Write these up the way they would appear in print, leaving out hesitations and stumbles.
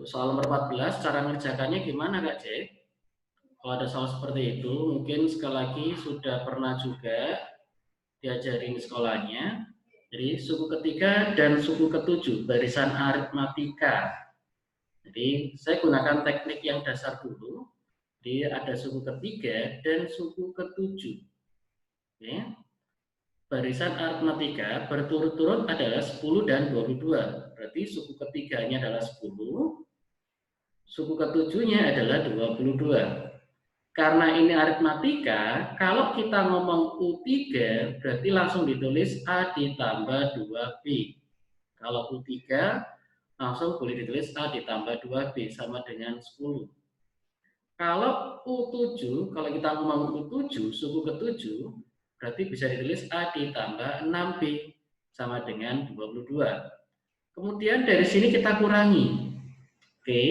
Soal nomor 14, cara mengerjakannya gimana Kak Jack? Kalau ada soal seperti itu, mungkin sekali lagi sudah pernah juga diajarin di sekolahnya. Jadi suku ketiga dan suku ketujuh, barisan aritmatika. Jadi saya gunakan teknik yang dasar dulu. Jadi ada suku ketiga dan suku ketujuh. Oke. Barisan aritmatika berturut-turut adalah 10 dan 22. Berarti suku ketiganya adalah 10, suku ketujuhnya adalah 22. Karena ini aritmatika, kalau kita ngomong U3 berarti langsung ditulis A ditambah 2B. Kalau U3 langsung boleh ditulis A ditambah 2B sama dengan 10. Kalau U7, kalau kita ngomong U7, suku ketujuh, berarti bisa ditulis A ditambah 6B sama dengan 22. Kemudian dari sini kita kurangi. Oke,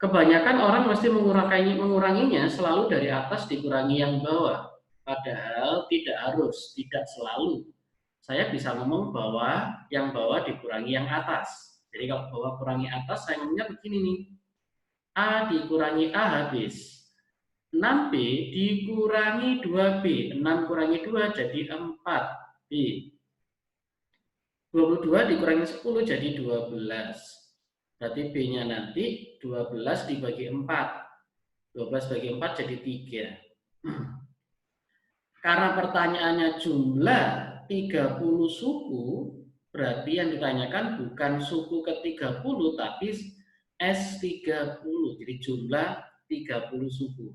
kebanyakan orang mesti menguranginya selalu dari atas dikurangi yang bawah. Padahal tidak harus, tidak selalu. Saya bisa ngomong bahwa yang bawah dikurangi yang atas. Jadi kalau bawah kurangi atas, saya ngomongnya begini nih. A dikurangi A habis. 6B dikurangi 2B. 6 kurangi 2 jadi 4B. 22 dikurangi 10 jadi 12. Berarti B-nya nanti 12 dibagi 4. 12 bagi 4 jadi 3. Karena pertanyaannya jumlah 30 suku, berarti yang ditanyakan bukan suku ke-30 tapi S30. Jadi jumlah 30 suku.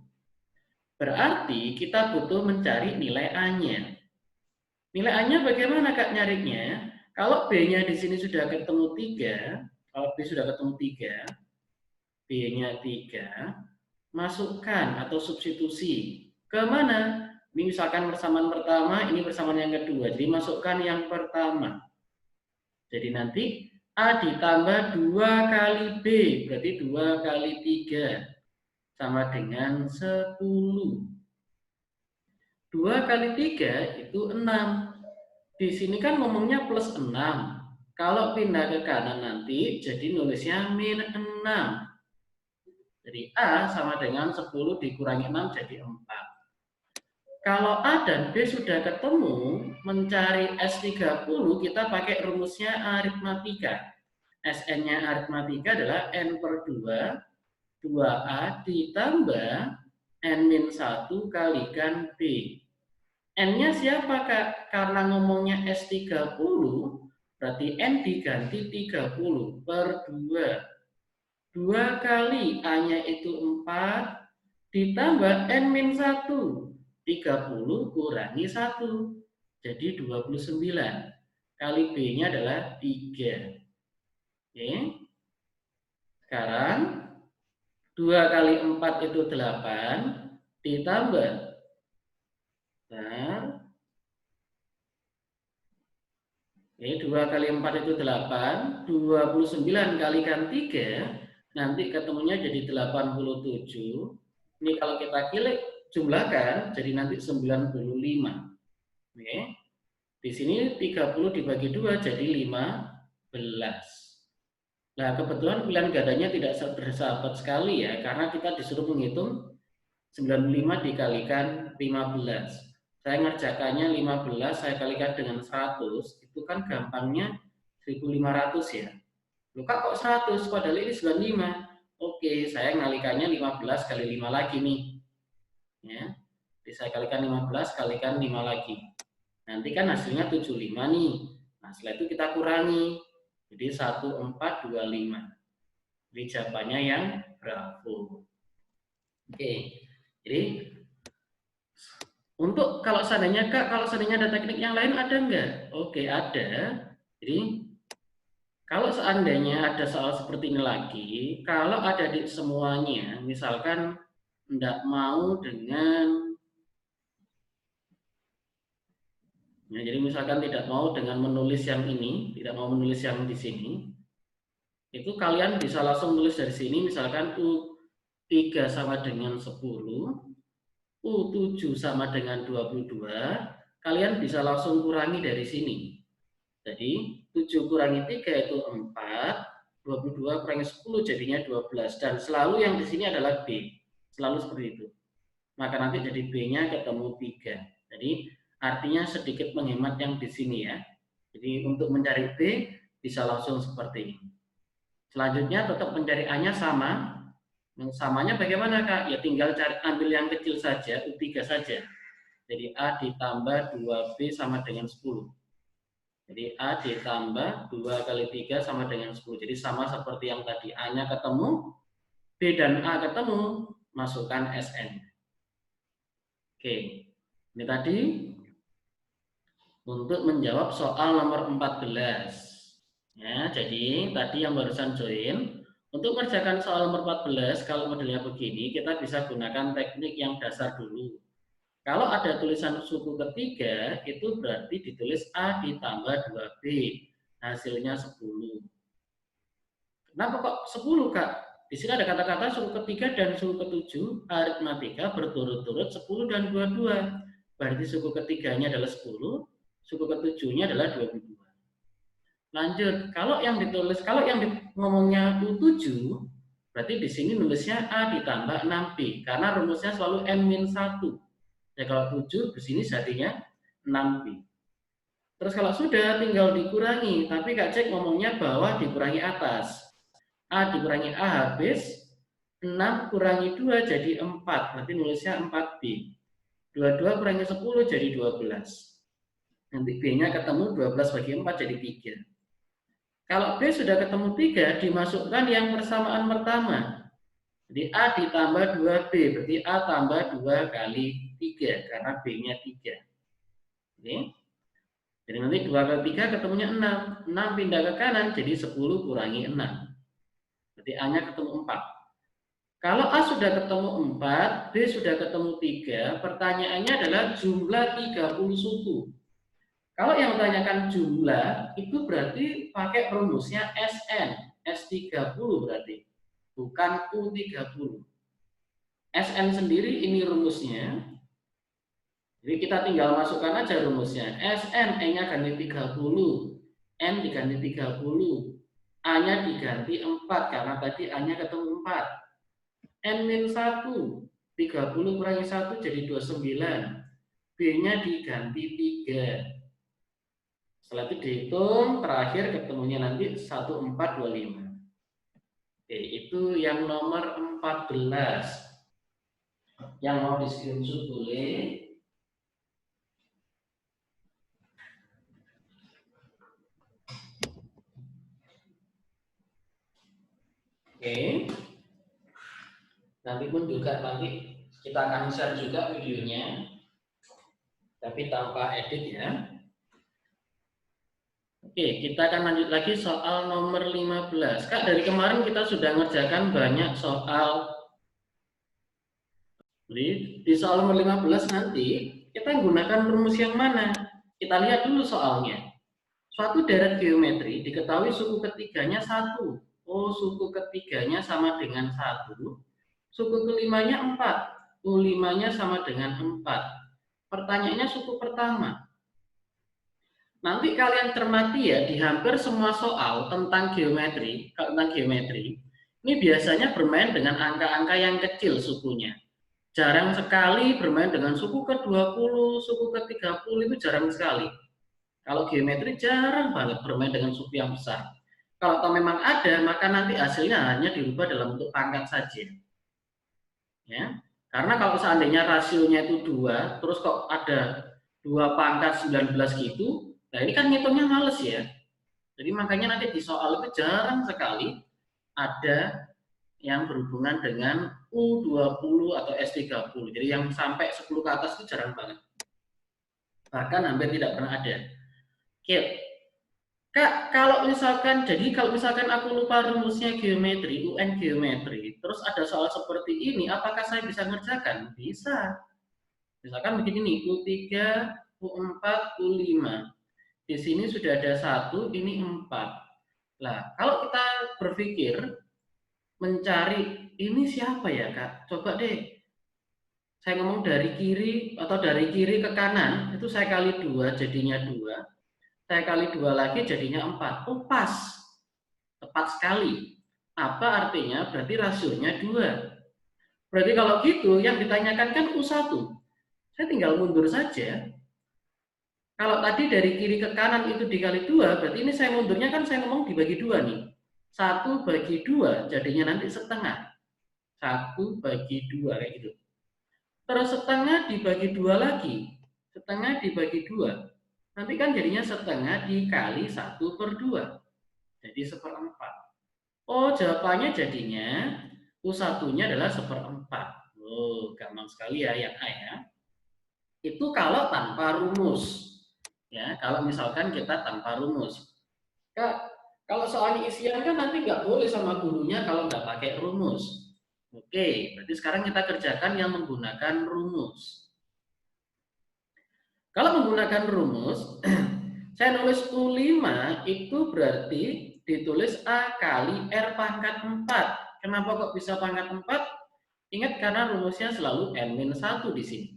Berarti kita butuh mencari nilai A-nya. Nilai A-nya bagaimana Kak nyarinya? Kalau B-nya di sini sudah ketemu 3, kalau B sudah ketemu 3, B-nya 3, masukkan atau substitusi. Ke mana? Ini misalkan persamaan pertama, ini persamaan yang kedua. Jadi masukkan yang pertama. Jadi nanti A ditambah 2 kali B, berarti 2 kali 3, sama dengan 10. 2 kali 3 itu 6. Di sini kan ngomongnya plus 6. Kalau pindah ke kanan nanti, jadi nulisnya min 6. Jadi A sama dengan 10 dikurangi 6 jadi 4. Kalau A dan B sudah ketemu, mencari S30 kita pakai rumusnya aritmatika. Sn-nya aritmatika adalah N per 2, 2A ditambah N-1 kalikan B. N-nya siapa Kak? Karena ngomongnya S30, berarti N diganti 30 per 2. 2 kali A-nya itu 4, ditambah N-1. 30 kurangi 1. Jadi 29. Kali B-nya adalah 3. Oke. Sekarang 2 kali 4 itu 8, ditambah. Nah, oke, 2 kali 4 itu 8, 29 kalikan 3, nanti ketemunya jadi 87. Ini kalau kita jumlahkan, jadi nanti 95. Oke. Di sini 30 dibagi 2 jadi 15. Nah, kebetulan pilihan gandanya tidak bersahabat sekali ya, karena kita disuruh menghitung 95 dikalikan 15. Saya ngerjakannya 15, saya kalikan dengan 100, itu kan gampangnya 1500 ya. Loh Kak kok 100, padahal ini 95. Oke, saya ngalikannya 15 kali 5 lagi nih. Ya. Jadi saya kalikan 15 kalikan 5 lagi. Nanti kan hasilnya 75 nih. Nah, setelah itu kita kurangi. Jadi 1425. Jadi jawabannya yang bravo. Oke. Jadi untuk kalau seandainya Kak, kalau seandainya ada teknik yang lain ada enggak? Oke, ada. Jadi kalau seandainya ada soal seperti ini lagi, kalau ada di semuanya, misalkan enggak mau dengan ya, jadi misalkan tidak mau dengan menulis yang ini, tidak mau menulis yang di sini, itu kalian bisa langsung menulis dari sini, misalkan U3 sama dengan 10, U7 sama dengan 22, kalian bisa langsung kurangi dari sini. Jadi 7 kurangi 3 itu 4, 22 kurangi 10 jadinya 12. Dan selalu yang di sini adalah B. Selalu seperti itu. Maka nanti jadi B-nya ketemu 3. Jadi artinya sedikit menghemat yang di sini ya. Jadi untuk mencari B bisa langsung seperti ini. Selanjutnya tetap mencari A-nya sama. Samanya bagaimana Kak? Ya tinggal ambil yang kecil saja, U3 saja. Jadi A ditambah 2B sama dengan 10. Jadi A ditambah 2 kali 3 sama dengan 10. Jadi sama seperti yang tadi. A-nya ketemu, B dan A ketemu, masukkan SN. Oke, ini tadi untuk menjawab soal nomor 14. Ya, jadi tadi yang barusan join, untuk mengerjakan soal nomor 14, kalau modelnya begini, kita bisa gunakan teknik yang dasar dulu. Kalau ada tulisan suku ketiga, itu berarti ditulis A ditambah 2B, hasilnya 10. Kenapa kok 10, Kak? Di sini ada kata-kata suku ketiga dan suku ketujuh, aritmatika berturut-turut 10 dan 22. Berarti suku ketiganya adalah 10, suku ketujuhnya adalah 22. Lanjut, kalau yang ngomongnya U7, berarti di sini nulisnya A ditambah 6B, karena rumusnya selalu N-1. Ya kalau 7, di sini jadinya 6B. Terus kalau sudah, tinggal dikurangi, tapi Kak Cek ngomongnya bawah dikurangi atas. A dikurangi A habis, 6 kurangi 2 jadi 4, berarti nulisnya 4B. 22 kurangi 10 jadi 12. Nanti B-nya ketemu 12 bagi 4 jadi 3. Kalau B sudah ketemu 3, dimasukkan yang persamaan pertama. Jadi A ditambah 2B, berarti A tambah 2 kali 3, karena B-nya 3. Oke. Jadi nanti 2 kali 3 ketemunya 6. 6 pindah ke kanan, jadi 10 kurangi 6. Berarti A-nya ketemu 4. Kalau A sudah ketemu 4, B sudah ketemu 3, pertanyaannya adalah jumlah 30 suku. Kalau yang ditanyakan jumlah, itu berarti pakai rumusnya SN, S30 berarti, bukan U30. SN sendiri ini rumusnya, jadi kita tinggal masukkan aja rumusnya. SN, E-nya ganti 30, N diganti 30, A-nya diganti 4, karena tadi A-nya ketemu 4. N-1, 30 kurangi 1 jadi 29, B-nya diganti 3. Setelah itu dihitung, terakhir ketemunya nanti 1425. Oke, itu yang nomor 14. Yang mau di screenshot boleh. Oke. Nanti pun juga kita akan share juga videonya. Tapi tanpa edit ya. Oke, kita akan lanjut lagi soal nomor 15. Kak, dari kemarin kita sudah ngerjakan banyak soal. Jadi, di soal nomor 15 nanti, kita gunakan rumus yang mana? Kita lihat dulu soalnya. Suatu deret geometri diketahui suku ketiganya 1. Oh, suku ketiganya sama dengan 1. Suku kelimanya 4. U5-nya sama dengan 4. Pertanyaannya suku pertama. Nanti kalian cermati ya, di hampir semua soal tentang geometri, ini biasanya bermain dengan angka-angka yang kecil sukunya. Jarang sekali bermain dengan suku ke-20, suku ke-30, itu jarang sekali. Kalau geometri jarang banget bermain dengan suku yang besar. Kalau memang ada, maka nanti hasilnya hanya dirubah dalam bentuk pangkat saja. Ya, karena kalau seandainya rasionya itu 2, terus kok ada 2 pangkat 19 gitu, nah ini kan ngitungnya males ya. Jadi makanya nanti di soal itu jarang sekali ada yang berhubungan dengan U20 atau S30. Jadi yang sampai 10 ke atas itu jarang banget. Bahkan hampir tidak pernah ada. Oke. Kak, kalau misalkan aku lupa rumusnya geometri, UN geometri, terus ada soal seperti ini, apakah saya bisa ngerjakan? Bisa. Misalkan begini nih, U3, U4, U5. Di sini sudah ada 1, ini 4. Nah, kalau kita berpikir mencari ini siapa ya, Kak? Coba deh. Saya ngomong dari kiri atau dari kiri ke kanan, itu saya kali 2 jadinya 2. Saya kali 2 lagi jadinya 4. Oh, pas. 4 sekali. Apa artinya? Berarti rasionya 2. Berarti kalau gitu, yang ditanyakan kan U1. Saya tinggal mundur saja. Kalau tadi dari kiri ke kanan itu dikali 2, berarti ini saya mundurnya kan saya ngomong dibagi 2 nih. 1 bagi 2 jadinya nanti setengah. 1 bagi 2 kayak gitu. Terus setengah dibagi 2 lagi. Setengah dibagi 2. Nanti kan jadinya setengah dikali 1/2. Jadi 1/4. Oh, jawabannya jadinya U1-nya adalah 1/4. Oh, gampang sekali ya yang A ya. Itu kalau tanpa rumus. Ya, kalau misalkan kita tanpa rumus. Kak, kalau soalnya isian kan nanti nggak boleh sama gurunya kalau nggak pakai rumus. Oke, berarti sekarang kita kerjakan yang menggunakan rumus. Kalau menggunakan rumus, saya nulis U5 itu berarti ditulis A kali R pangkat 4. Kenapa kok bisa pangkat 4? Ingat karena rumusnya selalu N-1 di sini.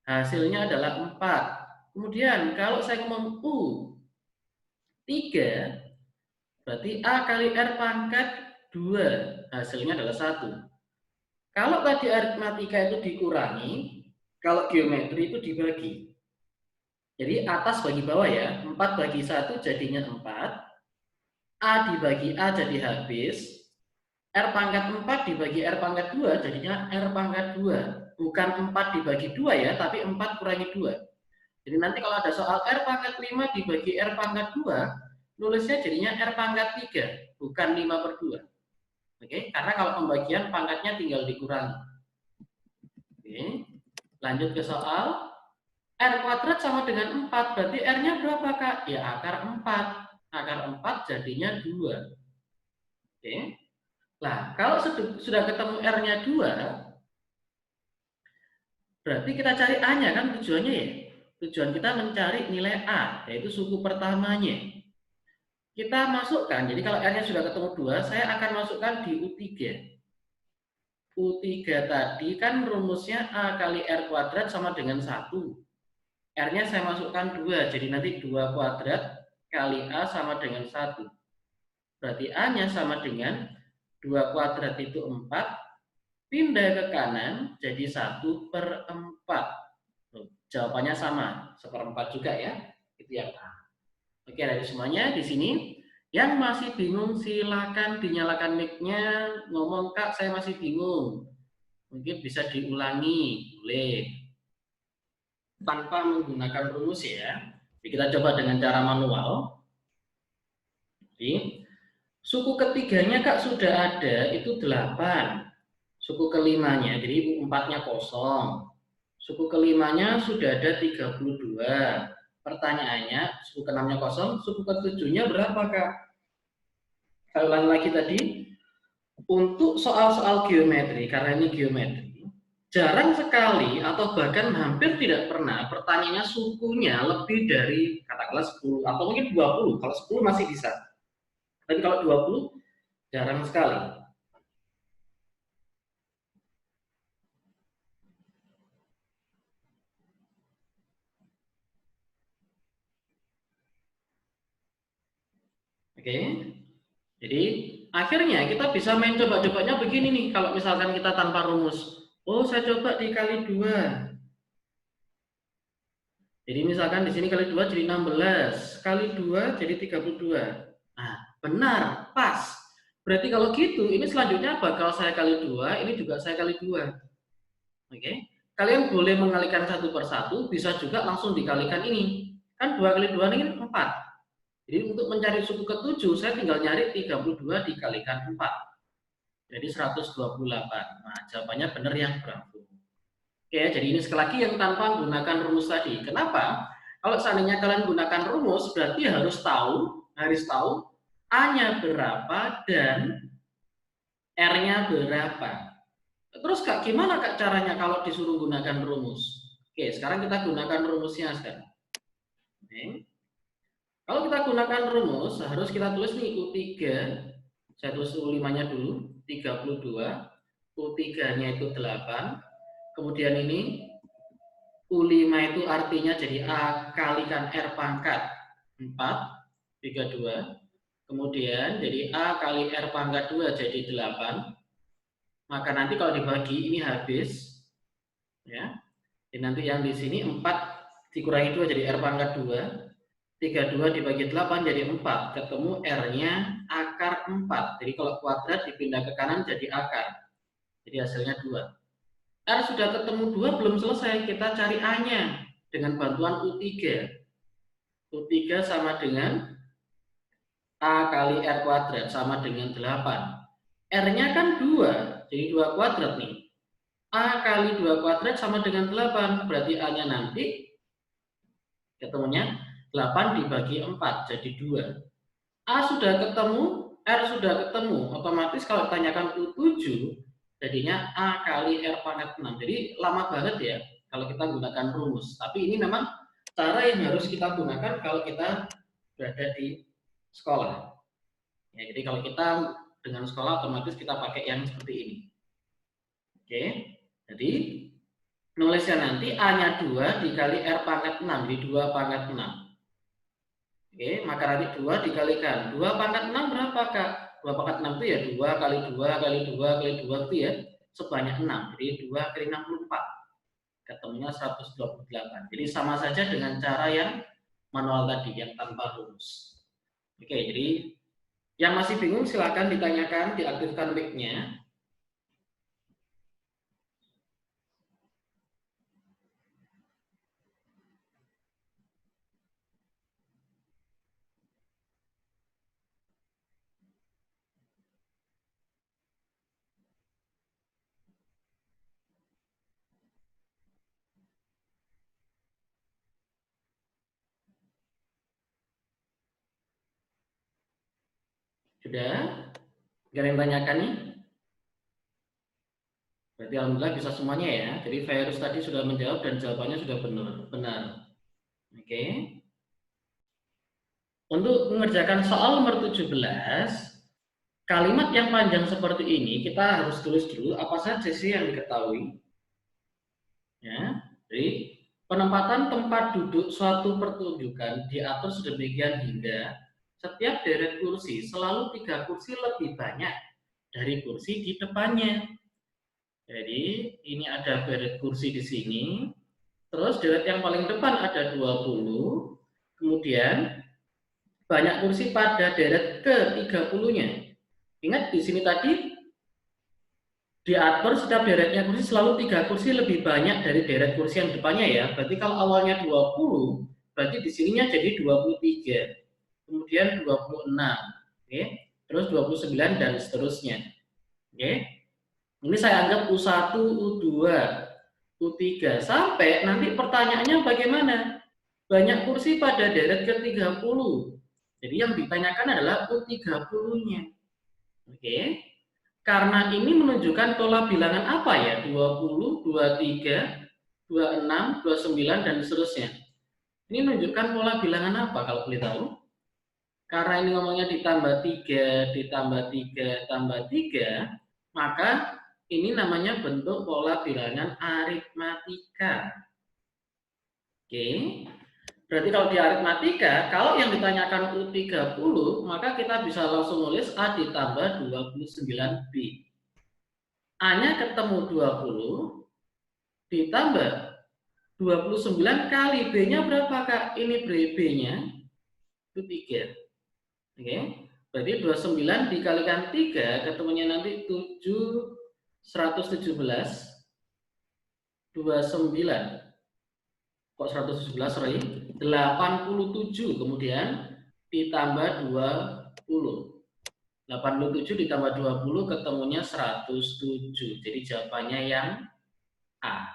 Hasilnya adalah 4. Kemudian kalau saya ngomong U3, berarti A kali R pangkat 2. Hasilnya adalah 1. Kalau tadi aritmatika itu dikurangi, kalau geometri itu dibagi. Jadi atas bagi bawah ya, 4 bagi 1 jadinya 4. A dibagi A jadi habis. R pangkat 4 dibagi R pangkat 2 jadinya R pangkat 2. Bukan 4 dibagi 2 ya, tapi 4 kurangi 2. Jadi nanti kalau ada soal R pangkat 5 dibagi R pangkat 2, nulisnya jadinya R pangkat 3, bukan 5/2. Oke, karena kalau pembagian pangkatnya tinggal dikurangi. Oke, lanjut ke soal. R kuadrat sama dengan 4, berarti R-nya berapa, Kak? Ya, akar 4. Akar 4 jadinya 2. Oke. Nah, kalau sudah ketemu R-nya 2, berarti kita cari A-nya kan tujuannya ya? Tujuan kita mencari nilai A, yaitu suku pertamanya. Kita masukkan, jadi kalau R-nya sudah ketemu 2, saya akan masukkan di U3. U3 tadi kan rumusnya A kali R kuadrat sama dengan 1. R-nya saya masukkan 2, jadi nanti 2 kuadrat kali A sama dengan 1. Berarti A-nya sama dengan 2 kuadrat itu 4, pindah ke kanan jadi 1/4. Jawabannya sama, 1/4 juga ya. Itu yang A. Oke, dari semuanya di sini. Yang masih bingung silakan dinyalakan mic-nya, ngomong, Kak saya masih bingung. Mungkin bisa diulangi, boleh. Tanpa menggunakan rumus ya. Jadi kita coba dengan cara manual. Jadi, suku ketiganya Kak sudah ada, itu 8. Suku kelimanya, jadi 4-nya kosong. Suku kelimanya sudah ada 32. Pertanyaannya, suku ke-6-nya kosong, suku ke-7-nya berapa Kak? Saya ulangi lagi tadi, untuk soal-soal geometri, karena ini geometri, jarang sekali atau bahkan hampir tidak pernah pertanyaannya sukunya lebih dari katakanlah 10 atau mungkin 20. Kalau 10 masih bisa. Tapi kalau 20 jarang sekali. Oke. Jadi akhirnya kita bisa main coba-cobanya begini nih. Kalau misalkan kita tanpa rumus. Oh, saya coba dikali 2. Jadi misalkan di sini kali 2 jadi 16. Kali 2 jadi 32. Nah, benar, pas. Berarti kalau gitu, ini selanjutnya bakal saya kali 2, ini juga saya kali 2. Oke. Kalian boleh mengalikan satu per satu, bisa juga langsung dikalikan ini. Kan 2 kali 2 ini 4. Jadi untuk mencari suku ke-7, saya tinggal nyari 32 dikalikan 4. Jadi 128. Nah, jawabannya benar yang berangku. Oke, jadi ini sekali lagi yang tanpa menggunakan rumus tadi. Kenapa? Kalau seandainya kalian gunakan rumus, berarti harus tahu A-nya berapa dan R-nya berapa. Terus Kak, gimana Kak caranya kalau disuruh gunakan rumus? Oke, sekarang kita gunakan rumusnya sekarang. Oke. Kalau kita gunakan rumus, harus kita tulis nih U3. Saya tulis U5-nya dulu, 32. U3-nya itu 8. Kemudian ini U5 itu artinya jadi A kalikan R pangkat 4, 32. Kemudian jadi A kali R pangkat 2 jadi 8. Maka nanti kalau dibagi ini habis. Ya. Jadi nanti yang di sini 4 dikurangi 2 jadi R pangkat 2. 32 dibagi 8 jadi 4. Ketemu R-nya akar 4. Jadi kalau kuadrat dipindah ke kanan jadi akar. Jadi hasilnya 2. R sudah ketemu 2, belum selesai. Kita cari A-nya dengan bantuan U3. U3 sama dengan A kali R kuadrat sama dengan 8. R-nya kan 2, jadi 2 kuadrat nih. A kali 2 kuadrat sama dengan 8, berarti A-nya nanti ketemunya 8 dibagi 4, jadi 2. A sudah ketemu, R sudah ketemu, otomatis kalau ditanyakan U7, jadinya A kali R pangkat 6. Jadi lama banget ya kalau kita gunakan rumus. Tapi ini memang cara yang harus kita gunakan kalau kita berada di sekolah. Ya, jadi kalau kita dengan sekolah otomatis kita pakai yang seperti ini. Oke, jadi nulisnya nanti A-nya 2 dikali R pangkat 6, di 2 pangkat 6. Oke, maka nanti 2 dikalikan. 2 pangkat 6 berapa, Kak? 2 pangkat 6 itu ya 2 kali 2 kali 2 kali 2 itu ya sebanyak 6. Jadi 2 kali 64. Ketemunya 128. Jadi sama saja dengan cara yang manual tadi, yang tanpa rumus. Oke, jadi yang masih bingung silakan ditanyakan, diaktifkan mic-nya. Sudah? Gak ada yang tanyakan nih? Berarti alhamdulillah bisa semuanya ya. Jadi virus tadi sudah menjawab dan jawabannya sudah benar. Oke. Untuk mengerjakan soal nomor 17, kalimat yang panjang seperti ini kita harus tulis dulu apa saja sih yang diketahui. Ya. Jadi penempatan tempat duduk suatu pertunjukan diatur sedemikian hingga setiap deret kursi selalu 3 kursi lebih banyak dari kursi di depannya. Jadi ini ada deret kursi di sini, terus deret yang paling depan ada 20, kemudian banyak kursi pada deret ke-30-nya. Ingat di sini tadi diatur setiap deretnya kursi selalu 3 kursi lebih banyak dari deret kursi yang depannya ya. Berarti kalau awalnya 20, berarti di sininya jadi 23. Kemudian 26, oke. Terus 29 dan seterusnya. Oke. Ini saya anggap U1, U2, U3 sampai nanti pertanyaannya bagaimana? Banyak kursi pada deret ke-30. Jadi yang ditanyakan adalah U30-nya. Oke. Karena ini menunjukkan pola bilangan apa ya? 20, 23, 26, 29 dan seterusnya. Ini menunjukkan pola bilangan apa kalau boleh tahu? Karena ini ngomongnya ditambah 3, ditambah 3, tambah 3, maka ini namanya bentuk pola bilangan aritmatika. Oke. Berarti kalau di aritmatika, kalau yang ditanyakan U30, maka kita bisa langsung nulis A ditambah 29B. A-nya ketemu 20, ditambah 29 kali B-nya berapa, Kak? Ini B-nya itu 3. Oke. Berarti 29 dikalikan 3, ketemunya nanti 7, 117, 29. Kok 117, sorry. 87, kemudian ditambah 20. 87 ditambah 20 ketemunya 107. Jadi jawabannya yang A.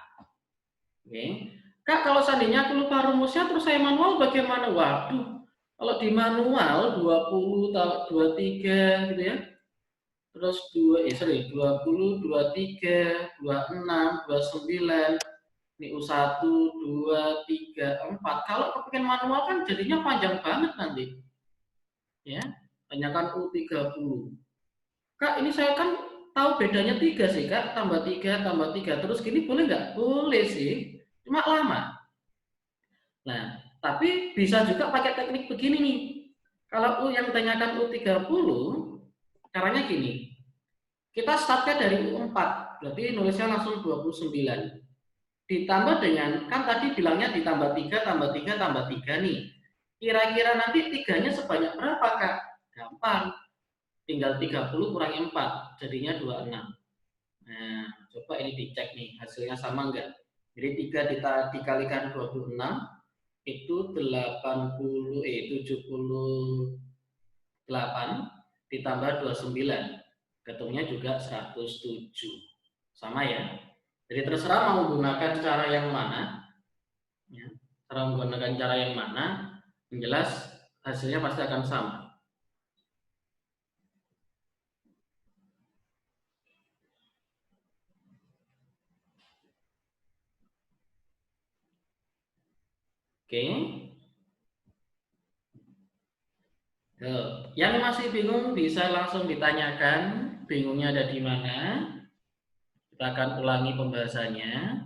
Oke. Kak, kalau seandainya aku lupa rumusnya terus saya manual bagaimana? Waduh, kalau di manual 20, 23 gitu ya. Terus 20, 23, 26, 29. Ini U1, 2, 3, 4. Kalau kepengen manual kan jadinya panjang banget nanti. Ya, tanyakan U30. Kak, ini saya kan tahu bedanya 3 sih, Kak. Tambah 3, tambah 3. Terus gini boleh nggak? Boleh sih. Cuma lama. Nah, tapi bisa juga pakai teknik begini nih. Kalau yang ditanyakan U30, caranya gini. Kita startnya dari U4, berarti nulisnya langsung 29. Ditambah dengan, kan tadi bilangnya ditambah 3, tambah 3, tambah 3 nih. Kira-kira nanti 3-nya sebanyak berapa, Kak? Gampang. Tinggal 30 kurangi 4, jadinya 26. Nah, coba ini dicek nih, hasilnya sama enggak? Jadi 3 dikalikan 26, itu 78 ditambah 29. Ketemunya juga 107. Sama ya. Jadi terserah mau menggunakan cara yang mana. Ya, cara menggunakan cara yang mana, yang jelas hasilnya pasti akan sama. Oke. Yang masih bingung bisa langsung ditanyakan, bingungnya ada di mana. Kita akan ulangi pembahasannya.